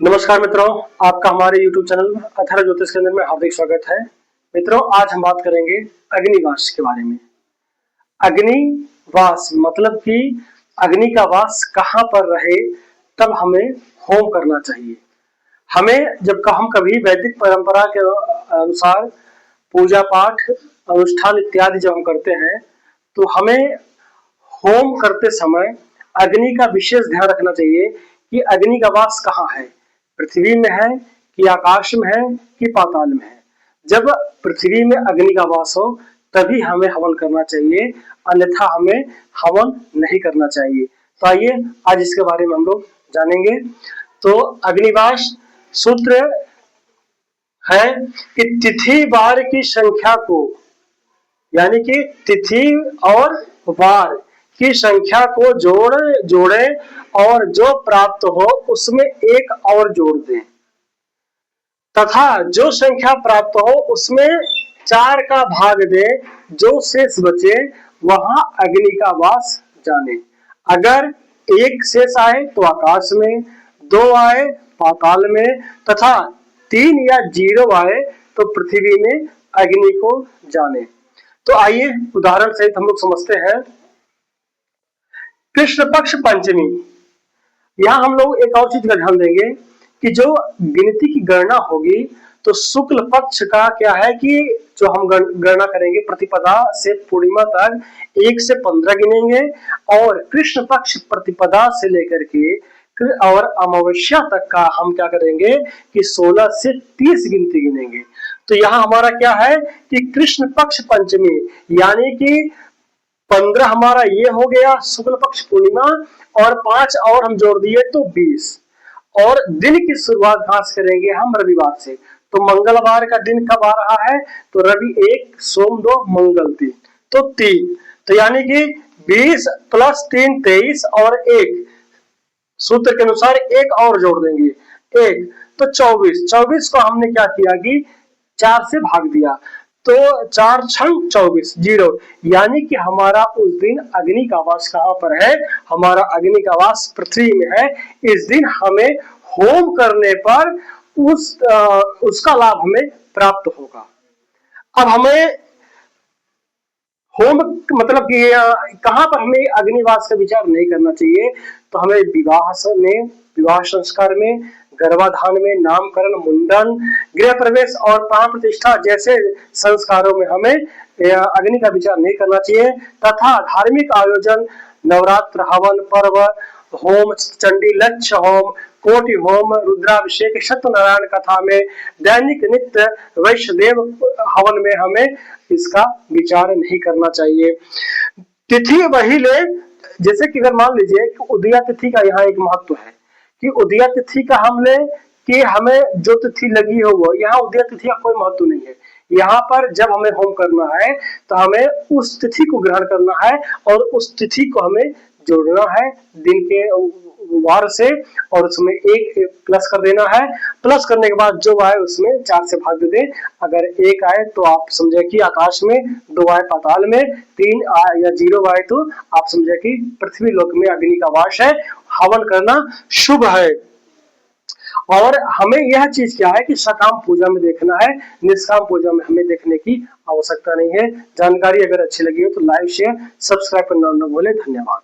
नमस्कार मित्रों, आपका हमारे YouTube चैनल अथर्व ज्योतिष केंद्र में हार्दिक स्वागत है। मित्रों, आज हम बात करेंगे अग्निवास के बारे में। अग्निवास मतलब कि अग्नि का वास कहाँ पर रहे तब हमें होम करना चाहिए। हमें जब हम कभी वैदिक परंपरा के अनुसार पूजा पाठ अनुष्ठान इत्यादि जब हम करते हैं तो हमें होम करते समय अग्नि का विशेष ध्यान रखना चाहिए कि अग्नि का वास कहाँ है, पृथ्वी में है कि आकाश में है कि पाताल में है। जब पृथ्वी में अग्नि का वास हो तभी हमें हवन करना चाहिए, अन्यथा हमें हवन नहीं करना चाहिए। तो आइए आज इसके बारे में हम लोग जानेंगे। तो अग्निवास सूत्र है कि तिथि वार की संख्या को, यानी कि तिथि और वार की संख्या को जोड़े और जो प्राप्त हो उसमें एक और जोड़ दें तथा जो संख्या प्राप्त हो उसमें 4 का भाग दें, जो शेष बचे वहां अग्नि का वास जाने। अगर 1 शेष आए तो आकाश में, 2 आए पाताल में तथा 3 या 0 आए तो पृथ्वी में अग्नि को जाने। तो आइए उदाहरण सहित हम लोग समझते हैं। कृष्ण पक्ष पंचमी, यहां हम लोग एक और चीज का ध्यान देंगे कि जो गिनती की गणना होगी तो शुक्ल पक्ष का क्या है कि जो हम गणना करेंगे प्रतिपदा से पूर्णिमा तक 1 से 15 गिनेंगे और कृष्ण पक्ष प्रतिपदा से लेकर के और अमावस्या तक का हम क्या करेंगे कि 16 से 30 गिनती गिनेंगे। तो यहाँ हमारा क्या है कि कृष्ण पक्ष पंचमी यानी कि 15 हमारा ये हो गया शुक्ल पक्ष पूर्णिमा और 5 और हम जोड़ दिए तो 20। और दिन की शुरुआत कहां से करेंगे हम? रविवार से। तो मंगलवार का दिन कब आ रहा है? तो रवि 1, सोम 2, मंगल 3, तो 3। तो यानी कि 20 + 3 23 और 1 सूत्र के अनुसार एक और जोड़ देंगे 1, तो 24 को हमने क्या किया कि 4 से भाग दिया तो 4 × 24 0, यानी कि हमारा उस दिन अग्नि का वास कहां पर है? हमारा अग्नि का वास पृथ्वी में है। इस दिन हमें होम करने पर उसका लाभ हमें प्राप्त होगा। अब हमें होम मतलब कि कहां पर हमें अग्निवास का विचार नहीं करना चाहिए? तो हमें विवाह संस्कार में, गर्भाधान में, नामकरण, मुंडन, गृह प्रवेश और प्राण प्रतिष्ठा जैसे संस्कारों में हमें अग्नि का विचार नहीं करना चाहिए। तथा धार्मिक आयोजन, नवरात्र, हवन पर्व, होम, चंडी लक्ष्य होम, कोटि होम, रुद्राभिषेक, सत्यनारायण कथा में, दैनिक नित्य वैष्णदेव हवन में हमें इसका विचार नहीं करना चाहिए। तिथि वही ले, जैसे कि अगर मान लीजिए कि उदया तिथि का यहाँ एक महत्व है कि उदया तिथि का हम ले कि हमें जो तिथि लगी हो वो, यहाँ उदया तिथि का कोई महत्व नहीं है। यहाँ पर जब हमें होम करना है तो हमें उस तिथि को ग्रहण करना है और उस तिथि को हमें जोड़ना है दिन के वार से और उसमें 1 प्लस कर देना है। प्लस करने के बाद जो आए उसमें 4 से भाग दे दें। अगर 1 आए तो आप समझे कि आकाश में, 2 आए पाताल में, 3 आए या 0 आए तो आप समझे कि पृथ्वी लोक में अग्नि का वास है। हवन करना शुभ है। और हमें यह चीज क्या है कि सकाम पूजा में देखना है, निष्काम पूजा में हमें देखने की आवश्यकता नहीं है। जानकारी अगर अच्छी लगी हो तो लाइक शेयर सब्सक्राइब करना न भूलें। धन्यवाद।